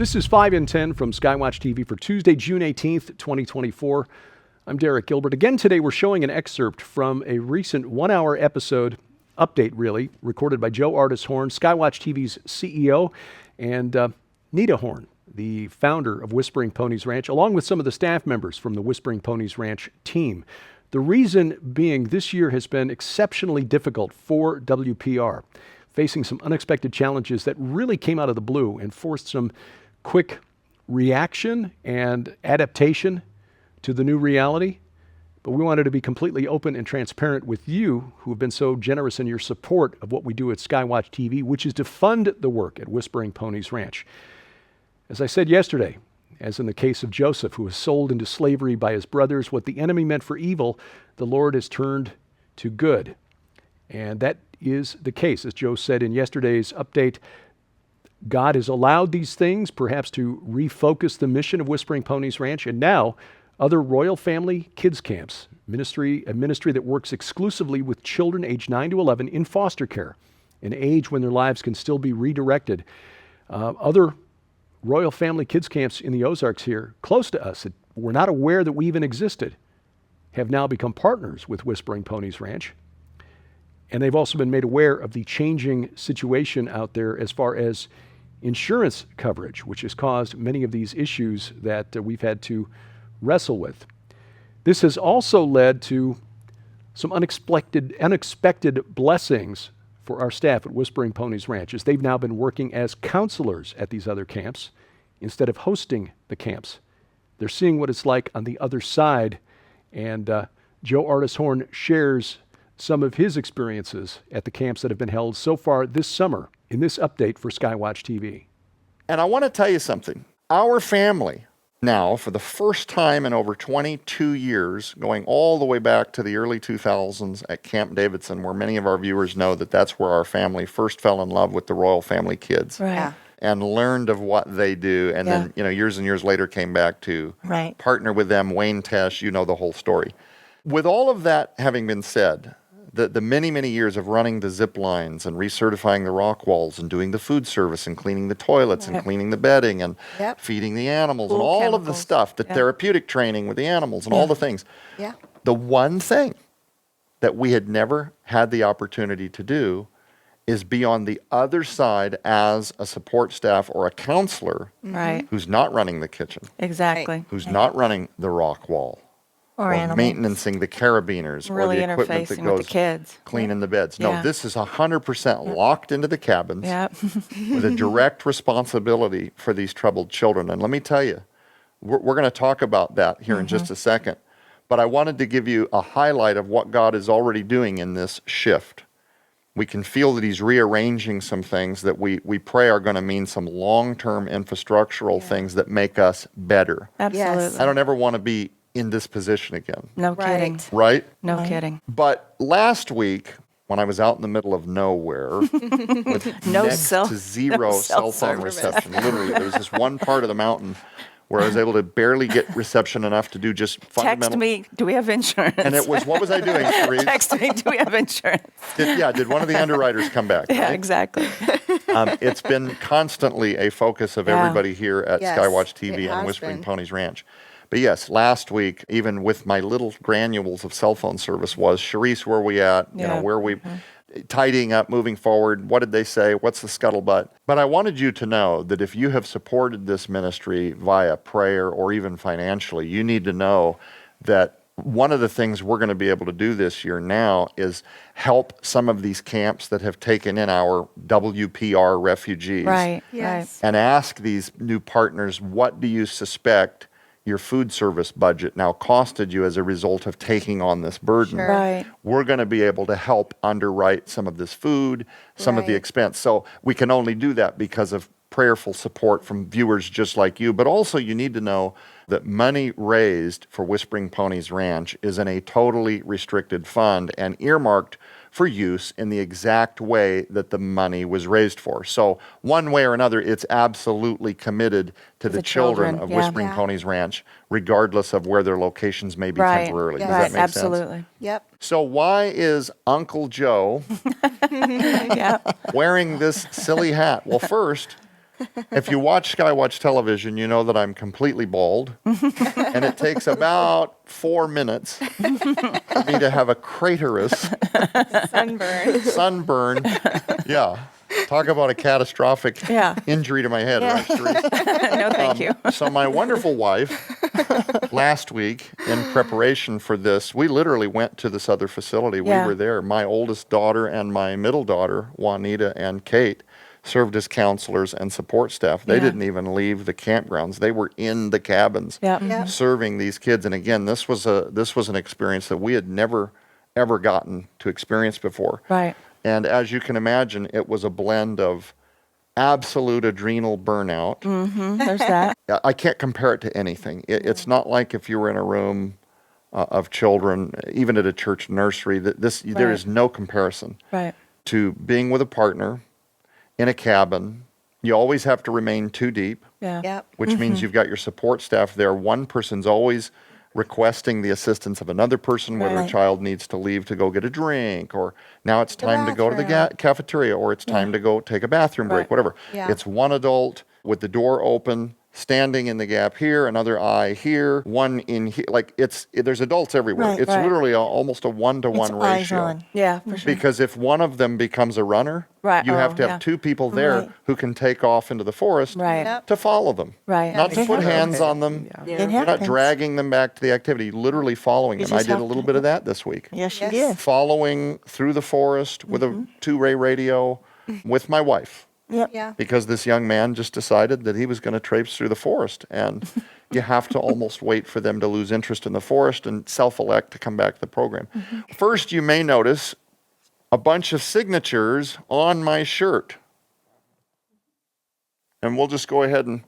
This is 5 in 10 from Skywatch TV for Tuesday, June 18th, 2024. I'm Derek Gilbert. Again today we're showing an excerpt from a recent one-hour episode, update really, recorded by Joe Artis Horn, Skywatch TV's CEO, and Nita Horn, the founder of Whispering Ponies Ranch, along with some of the staff members from the Whispering Ponies Ranch team. The reason being this year has been exceptionally difficult for WPR, facing some unexpected challenges that really came out of the blue and forced some quick reaction and adaptation to the new reality. But we wanted to be completely open and transparent with you who have been so generous in your support of what we do at Skywatch TV, which is to fund the work at Whispering Ponies Ranch. As I said yesterday, as in the case of Joseph, who was sold into slavery by his brothers, what the enemy meant for evil, the Lord has turned to good. And that is the case. As Joe said in yesterday's update, God has allowed these things perhaps to refocus the mission of Whispering Ponies Ranch, and now other royal family kids camps, a ministry that works exclusively with children aged 9 to 11 in foster care, an age when their lives can still be redirected. Other royal family kids camps in the Ozarks here, close to us, that we're not aware that we even existed, have now become partners with Whispering Ponies Ranch. And they've also been made aware of the changing situation out there as far as insurance coverage, which has caused many of these issues that we've had to wrestle with. This has also led to some unexpected blessings for our staff at Whispering Ponies Ranch, as they've now been working as counselors at these other camps instead of hosting the camps. They're seeing what it's like on the other side, and Joe Artis Horn shares some of his experiences at the camps that have been held so far this summer in this update for Skywatch TV. And I want to tell you something. Our family now, for the first time in over 22 years, going all the way back to the early 2000s at Camp Davidson, where many of our viewers know that that's where our family first fell in love with the royal family kids. Right. Yeah. And learned of what they do. And then, years and years later came back to partner with them, Wayne Tesh, you know the whole story. With all of that having been said, the many, many years of running the zip lines and recertifying the rock walls and doing the food service and cleaning the toilets and cleaning the bedding and feeding the animals and all of the stuff, the therapeutic training with the animals and all the things. Yeah. The one thing that we had never had the opportunity to do is be on the other side as a support staff or a counselor who's not running the kitchen. Exactly. Who's not running the rock wall. Or maintaining the carabiners really or the equipment that goes with the kids. Cleaning the beds. No, this is 100% locked into the cabins with a direct responsibility for these troubled children. And let me tell you, we're going to talk about that here in just a second. But I wanted to give you a highlight of what God is already doing in this shift. We can feel that he's rearranging some things that we pray are going to mean some long-term infrastructural things that make us better. Absolutely. Yes. I don't ever want to be in this position again. No kidding. Right? No kidding. But last week, when I was out in the middle of nowhere with next to zero cell phone reception, literally, there was this one part of the mountain where I was able to barely get reception enough to do just fundamental. Text me, do we have insurance? And it was, what was I doing, Cherise? Text me, do we have insurance? Did one of the underwriters come back? Yeah, right? exactly. It's been constantly a focus of everybody here at Skywatch TV and Whispering Ponies Ranch. But yes, last week, even with my little granules of cell phone service, was Cherise, where we at? You know, where we tidying up, moving forward? What did they say? What's the scuttlebutt? But I wanted you to know that if you have supported this ministry via prayer or even financially, you need to know that one of the things we're going to be able to do this year now is help some of these camps that have taken in our WPR refugees. Right. Yes. And ask these new partners, what do you suspect your food service budget now costed you as a result of taking on this burden? Sure. Right. We're going to be able to help underwrite some of this food, some of the expense. So we can only do that because of prayerful support from viewers just like you. But also you need to know that money raised for Whispering Ponies Ranch is in a totally restricted fund and earmarked for use in the exact way that the money was raised for. So one way or another, it's absolutely committed to the children of Whispering Ponies Ranch, regardless of where their locations may be temporarily. Does that make Absolutely. sense? Yep. So why is Uncle Joe wearing this silly hat? Well, first, If you watch Skywatch television, you know that I'm completely bald. And it takes about 4 minutes for me to have a craterous sunburn. Yeah. Talk about a catastrophic injury to my head, right, Therese? No, thank you. So my wonderful wife, last week, in preparation for this, we literally went to this other facility. We were there. My oldest daughter and my middle daughter, Juanita and Kate, served as counselors and support staff. They didn't even leave the campgrounds. They were in the cabins serving these kids. And again, this was an experience that we had never, ever gotten to experience before. Right. And as you can imagine, it was a blend of absolute adrenal burnout. There's that. I can't compare it to anything. It's not like if you were in a room of children, even at a church nursery, there is no comparison to being with a partner in a cabin. You always have to remain 2 deep, which means you've got your support staff there. One person's always requesting the assistance of another person, whether a child needs to leave to go get a drink, or now it's time to go to the cafeteria, or it's time to go take a bathroom break, whatever. It's one adult with the door open, standing in the gap here, another eye here, one in here. Like there's adults everywhere. It's literally almost a 1-to-1 ratio. Eyes on. Yeah, for sure. Because if one of them becomes a runner, you have to have 2 people there who can take off into the forest to follow them. Not to put hands on them. You're not dragging them back to the activity, literally following them. I did a little bit of that this week. Yes, you did. Following through the forest with a 2-way radio with my wife. Because this young man just decided that he was going to traipse through the forest. And you have to almost wait for them to lose interest in the forest and self-elect to come back to the program. First, you may notice a bunch of signatures on my shirt. And we'll just go ahead and,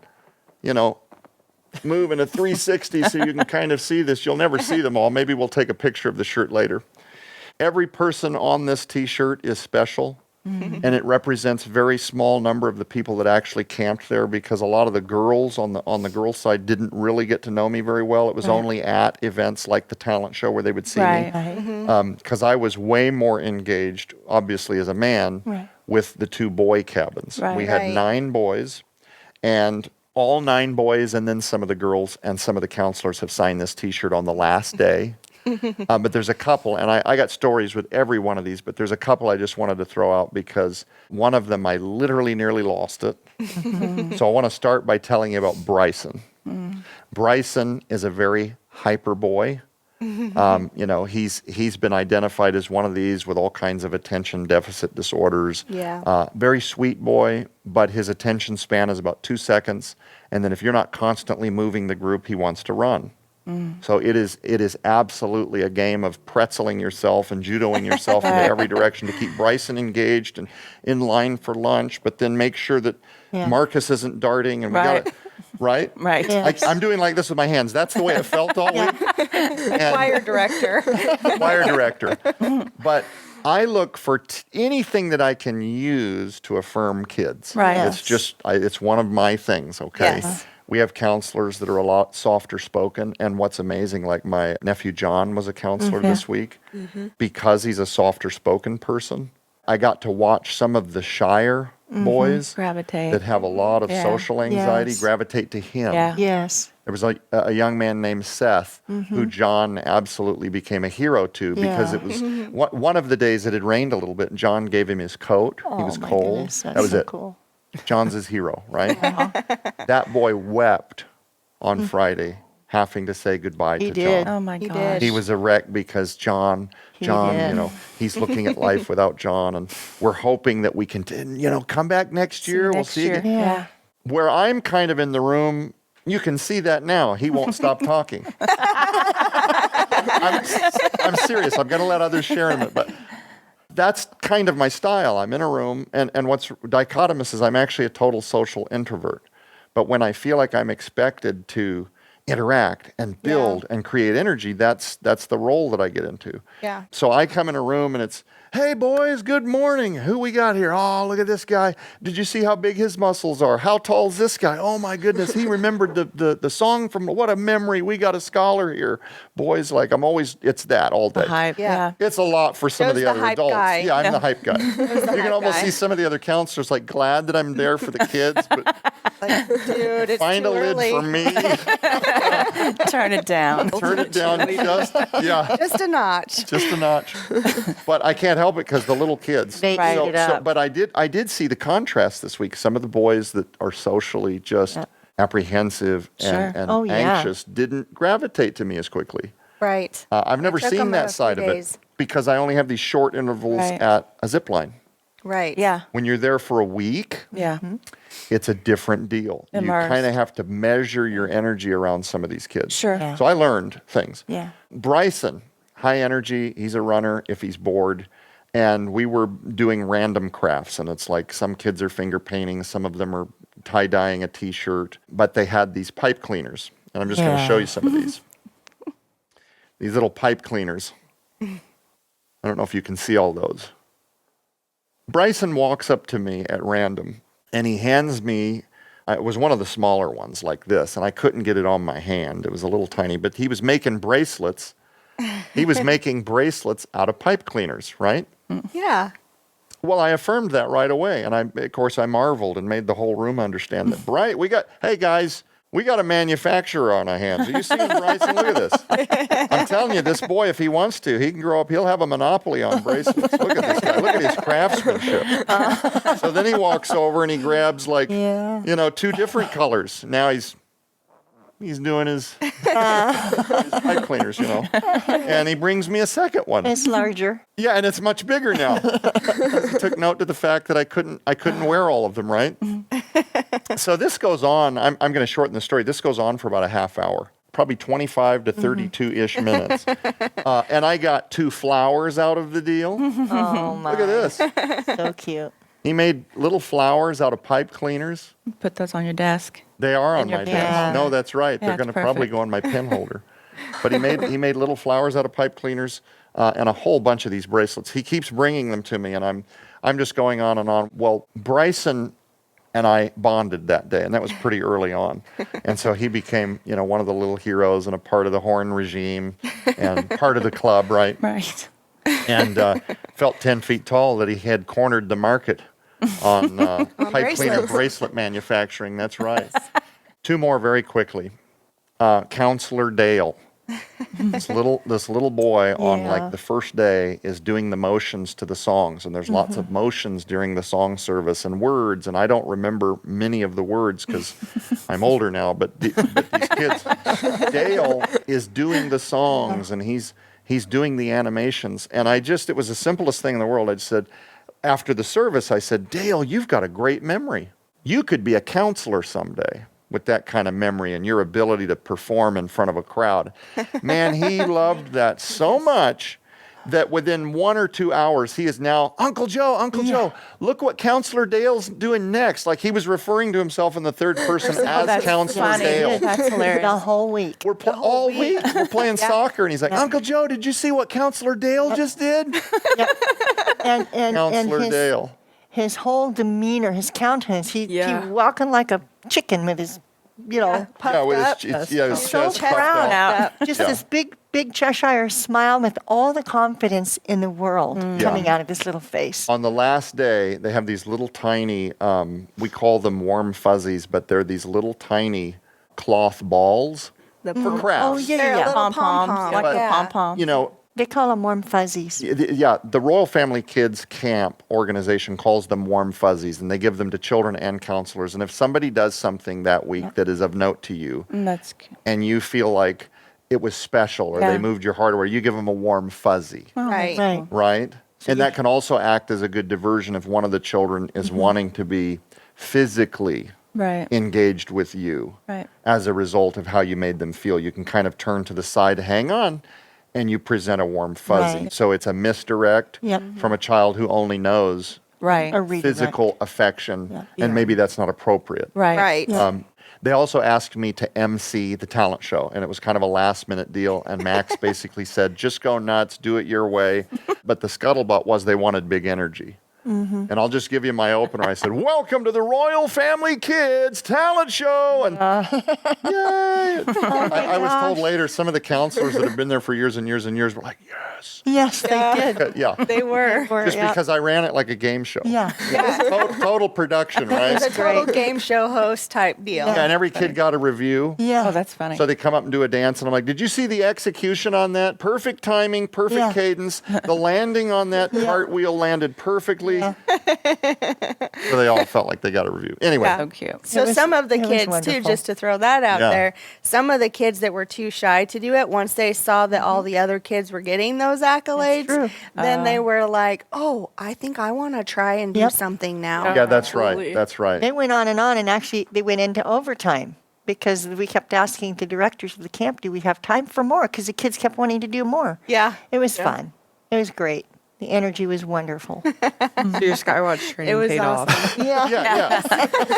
move in a 360 so you can kind of see this. You'll never see them all. Maybe we'll take a picture of the shirt later. Every person on this T-shirt is special. And it represents a very small number of the people that actually camped there, because a lot of the girls on the girls' side didn't really get to know me very well. It was only at events like the talent show where they would see me. Because I was way more engaged, obviously, as a man with the 2 boy cabins. We had 9 boys, and all 9 boys and then some of the girls and some of the counselors have signed this T-shirt on the last day. But there's a couple, and I got stories with every one of these, but there's a couple I just wanted to throw out because one of them I literally nearly lost it. So I want to start by telling you about Bryson. Bryson is a very hyper boy. He's been identified as one of these with all kinds of attention deficit disorders. Very sweet boy, but his attention span is about 2 seconds. And then if you're not constantly moving the group, he wants to run. So it is absolutely a game of pretzeling yourself and judoing yourself in every direction to keep Bryson engaged and in line for lunch, but then make sure that Marcus isn't darting and we got it. Right? Yes. I'm doing like this with my hands. That's the way it felt all week. Choir director. Choir director. But I look for anything that I can use to affirm kids. It's just, it's one of my things, okay? We have counselors that are a lot softer spoken. And what's amazing, like my nephew John was a counselor this week. Because he's a softer spoken person, I got to watch some of the shyer boys gravitate, that have a lot of social anxiety gravitate to him. There was a young man named Seth who John absolutely became a hero to, because it was one of the days it had rained a little bit, and John gave him his coat. He was cold. Goodness, that was so it. Cool. John's his hero, right? That boy wept on Friday having to say goodbye to did. John. Oh my gosh. He was a wreck because John, he's looking at life without John, and we're hoping that we can, come back next year. We'll see again. Where I'm kind of in the room, you can see that now. He won't stop talking. I'm serious. I'm going to let others share in it, but that's kind of my style. I'm in a room, and what's dichotomous is I'm actually a total social introvert. But when I feel like I'm expected to interact and build and create energy, that's the role that I get into. Yeah. So I come in a room and it's, hey boys, good morning. Who we got here? Oh, look at this guy. Did you see how big his muscles are? How tall is this guy? Oh my goodness, he remembered the song from, what a memory. We got a scholar here. Boys, like it's that all day. The hype. Yeah. Yeah. It's a lot for some of Joe's the the other hype adults. guy. Yeah, I'm the hype guy. You can hype almost guy. see some of the other counselors like glad that I'm there for the kids, but Like, dude, it's find too a lid early. for me. Turn it down. Turn it down Just a notch. just a notch. But I can't help it because the little kids. They Right. eat it up. But I did see the contrast this week. Some of the boys that are socially just apprehensive Sure. and Oh, yeah. anxious didn't gravitate to me as quickly. Right. I've never took seen them that a side few of it days. because I only have these short intervals Right. at a zip line. Right. Yeah. When you're there for a week, Yeah. it's a different deal. Immersed. You kind of have to measure your energy around some of these kids. Sure. Yeah. So I learned things. Yeah. Bryson, high energy. He's a runner if he's bored. And we were doing random crafts. And it's like some kids are finger painting, some of them are tie dyeing a t shirt. But they had these pipe cleaners. And I'm just going to show you some of these. These little pipe cleaners. I don't know if you can see all those. Bryson walks up to me at random and he hands me, it was one of the smaller ones like this, and I couldn't get it on my hand. It was a little tiny, but he was making bracelets. He was making bracelets out of pipe cleaners, right? Yeah. Well, I affirmed that right away. And of course, I marveled and made the whole room understand that, hey guys, we got a manufacturer on our hands. Are you seeing Bryson? Look at this. I'm telling you, this boy, if he wants to, he can grow up, he'll have a monopoly on bracelets. Look at this guy. Look at his craftsmanship. So then he walks over and he grabs two different colors. Now he's doing his pipe cleaners, And he brings me a second one. It's larger. Yeah, and it's much bigger now. He took note to the fact that I couldn't wear all of them, right? So this goes on. I'm going to shorten the story. This goes on for about a half hour, probably 25 to 32-ish minutes. And I got 2 flowers out of the deal. Oh, my. Look at this. So cute. He made little flowers out of pipe cleaners. Put those on your desk. They are on your my pen desk. holder. No, that's right. Yeah, They're it's going to probably perfect. go on my pen holder. But he made little flowers out of pipe cleaners and a whole bunch of these bracelets. He keeps bringing them to me, and I'm just going on and on. Well, Bryson and I bonded that day, and that was pretty early on. And so he became, one of the little heroes and a part of the Horn regime and part of the club, right? Right. And felt 10 feet tall that he had cornered the market on pipe cleaner bracelets. bracelet manufacturing. That's right. 2 more very quickly. Counselor Dale. This little boy on like the first day is doing the motions to the songs, and there's lots of motions during the song service and words, and I don't remember many of the words because I'm older now, but these kids, Dale is doing the songs and he's doing the animations, and it was the simplest thing in the world. I just said, after the service, I said, Dale, you've got a great memory. You could be a counselor someday with that kind of memory and your ability to perform in front of a crowd. Man, he loved that so much that within 1 or 2 hours, he is now, Uncle Joe, look what Counselor Dale's doing next. Like he was referring to himself in the third person as Counselor funny. Dale. That's hilarious. The whole week. We're all week. We're playing soccer, and he's like, Uncle Joe, did you see what Counselor Dale just did? And Counselor his, Dale. his whole demeanor, his countenance, he Yeah. walking like a chicken with his, With his so chest puffed proud. out. Just Yeah. this big Cheshire smile with all the confidence in the world coming Yeah. out of his little face. On the last day, they have these little tiny, we call them warm fuzzies, but they're these little tiny cloth balls for crafts. Oh, yeah, They're a yeah. little Pom-poms. pom-pom. Like the Yeah. pom-poms. They call them warm fuzzies. Yeah, the Royal Family Kids Camp organization calls them warm fuzzies, and they give them to children and counselors. And if somebody does something that week that is of note to you, That's cute. and you feel like it was special or Yeah. they moved your heart away, you give them a warm fuzzy, Right. Right. right? And that can also act as a good diversion if one of the children is wanting to be physically Right. engaged with you Right. as a result of how you made them feel. You can kind of turn to the side, hang on, and you present a warm fuzzy. Right. So it's a misdirect Yep. from a child who only knows Right. A redirect. physical affection, Yeah. and maybe that's not appropriate. Right. Right. Yeah. They also asked me to MC the talent show, and it was kind of a last-minute deal. And Max basically said, just go nuts, do it your way. But the scuttlebutt was they wanted big energy. And I'll just give you my opener. I said, welcome to the Royal Family Kids Talent Show. And yay. I was told later, some of the counselors that have been there for years and years and years were like, yes. Yes, they did. Yeah. They were. Just because I ran it like a game show. Yeah. Total production, right? It's a total game show host type deal. Yeah, and every kid got a review. Yeah. Oh, that's funny. So they come up and do a dance, and I'm like, did you see the execution on that? Perfect timing, perfect Yeah. cadence. The landing on that cartwheel landed perfectly. So they all felt like they got a review. Anyway, So cute. So It was- some of the it was kids too, wonderful. just to throw that out Yeah. there, some of the kids that were too shy to do it, once they saw that all the other kids were getting those accolades, true. then they were like, oh, I think I want to try and do Yep. something now. yeah, that's Absolutely. right. That's right. They went on, and actually they went into overtime because we kept asking the directors of the camp, do we have time for more? Because the kids kept wanting to do more. Yeah. It was fun. It was great. The energy was wonderful. So your Skywatch training It was paid awesome. off. Yeah.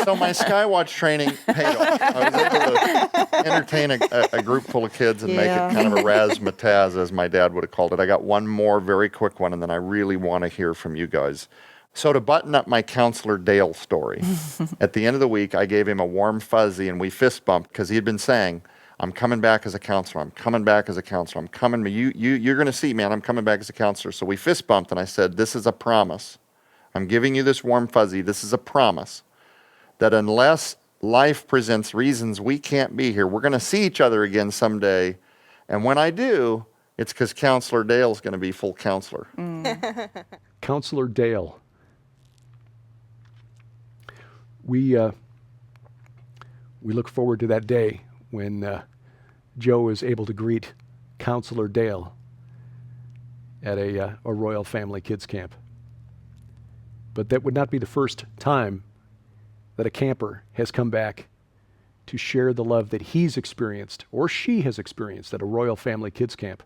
So my Skywatch training paid off. I was able to entertain a group full of kids and make it kind of a razzmatazz, as my dad would have called it. I got one more very quick one, and then I really want to hear from you guys. So to button up my Counselor Dale story, at the end of the week, I gave him a warm fuzzy, and we fist bumped because he had been saying, I'm coming back as a counselor. I'm coming back as a counselor. I'm coming. You're going to see, man. I'm coming back as a counselor. So we fist bumped, and I said, this is a promise. I'm giving you this warm fuzzy. This is a promise that unless life presents reasons we can't be here, we're going to see each other again someday. And when I do, it's because Counselor Dale's going to be full counselor. Counselor Dale. We look forward to that day when Joe is able to greet Counselor Dale at a Royal Family Kids Camp. But that would not be the first time that a camper has come back to share the love that he's experienced or she has experienced at a Royal Family Kids Camp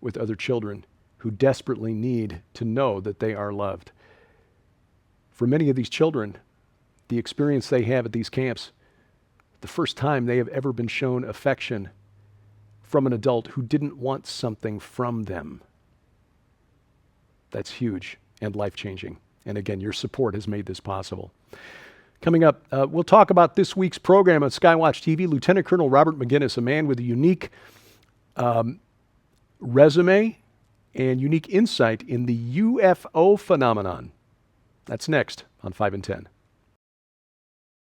with other children who desperately need to know that they are loved. For many of these children, the experience they have at these camps, the first time they have ever been shown affection from an adult who didn't want something from them. That's huge and life-changing. And again, your support has made this possible. Coming up, we'll talk about this week's program on Skywatch TV. Lieutenant Colonel Robert McGinnis, a man with a unique resume and unique insight in the UFO phenomenon. That's next on 5 and 10.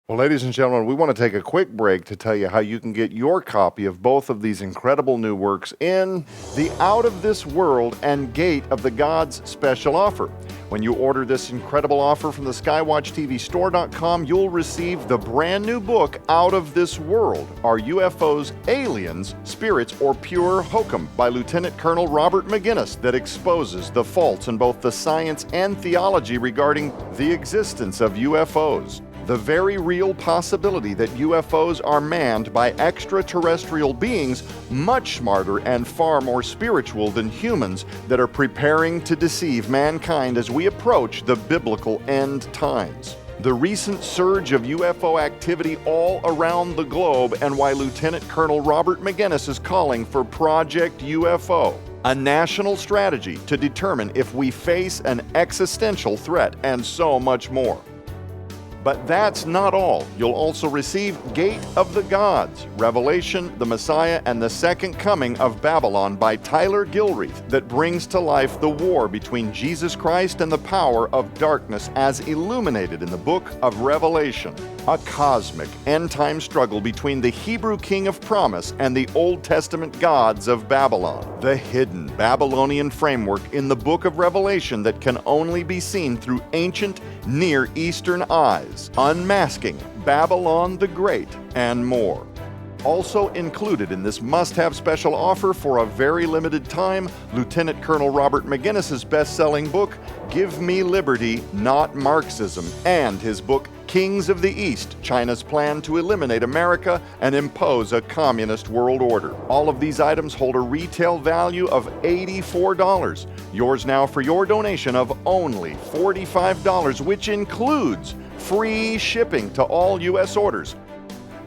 Well, ladies and gentlemen, we want to take a quick break to tell you how you can get your copy of both of these incredible new works in the Out of This World and Gate of the Gods special offer. When you order this incredible offer from the SkywatchTVStore.com, you'll receive the brand new book, Out of This World, Are UFOs Aliens, Spirits, or Pure Hokum by Lieutenant Colonel Robert McGinnis, that exposes the faults in both the science and theology regarding the existence of UFOs. The very real possibility that UFOs are manned by extraterrestrial beings much smarter and far more spiritual than humans that are preparing to deceive mankind as we approach the biblical end times. The recent surge of UFO activity all around the globe, and why Lieutenant Colonel Robert McGinnis is calling for Project UFO, a national strategy to determine if we face an existential threat, and so much more. But that's not all. You'll also receive Gate of the Gods, Revelation, the Messiah, and the Second Coming of Babylon by Tyler Gilreath, that brings to life the war between Jesus Christ and the power of darkness as illuminated in the book of Revelation. A cosmic end-time struggle between the Hebrew king of promise and the Old Testament gods of Babylon. The hidden Babylonian framework in the book of Revelation that can only be seen through ancient Near Eastern eyes, unmasking Babylon the Great, and more. Also included in this must-have special offer for a very limited time, Lieutenant Colonel Robert McGinnis's best-selling book, Give Me Liberty, Not Marxism, and his book, Kings of the East, China's Plan to Eliminate America and Impose a Communist World Order. All of these items hold a retail value of $84. Yours now for your donation of only $45, which includes free shipping to all U.S. orders.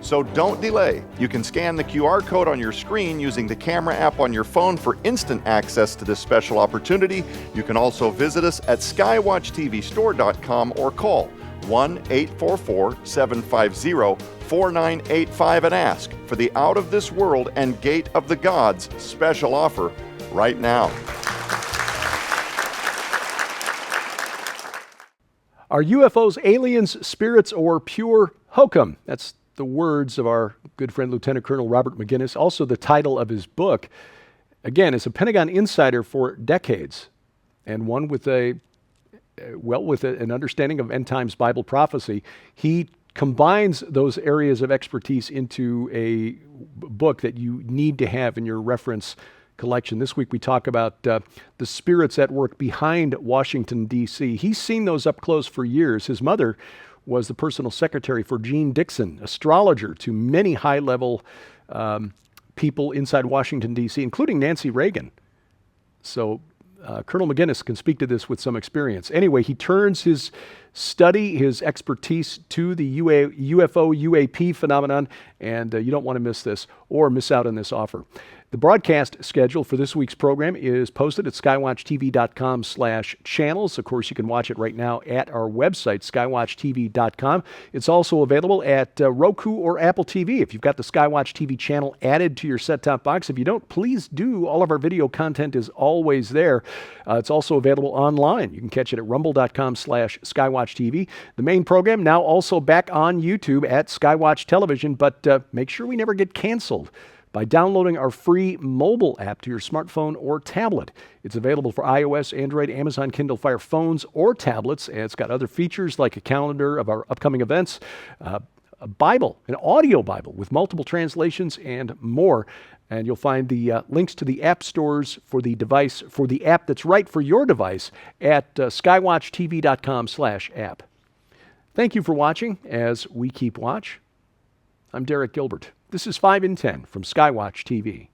So don't delay. You can scan the QR code on your screen using the camera app on your phone for instant access to this special opportunity. You can also visit us at skywatchtvstore.com or call 1-844-750-4985 and ask for the Out of This World and Gate of the Gods special offer right now. Are UFOs aliens, spirits, or pure hokum? That's the words of our good friend Lieutenant Colonel Robert McGinnis, also the title of his book. Again, as a Pentagon insider for decades, and one with an understanding of end times Bible prophecy, he combines those areas of expertise into a book that you need to have in your reference collection. This week we talk about the spirits at work behind Washington, D.C. He's seen those up close for years. His mother was the personal secretary for Gene Dixon, astrologer to many high-level people inside Washington, D.C., including Nancy Reagan. So Colonel McGinnis can speak to this with some experience. Anyway, he turns his study, his expertise to the UFO, UAP phenomenon, and you don't want to miss this or miss out on this offer. The broadcast schedule for this week's program is posted at skywatchtv.com/channels. Of course, you can watch it right now at our website, skywatchtv.com. It's also available at Roku or Apple TV. If you've got the Skywatch TV channel added to your set-top box, if you don't, please do. All of our video content is always there. It's also available online. You can catch it at rumble.com/skywatchtv. The main program now also back on YouTube at Skywatch Television, but make sure we never get canceled by downloading our free mobile app to your smartphone or tablet. It's available for iOS, Android, Amazon Kindle Fire phones or tablets, and it's got other features like a calendar of our upcoming events, a Bible, an audio Bible with multiple translations and more. And you'll find the links to the app stores for the device, for the app that's right for your device at skywatchtv.com/app. Thank you for watching as we keep watch. I'm Derek Gilbert. This is 5 in 10 from Skywatch TV.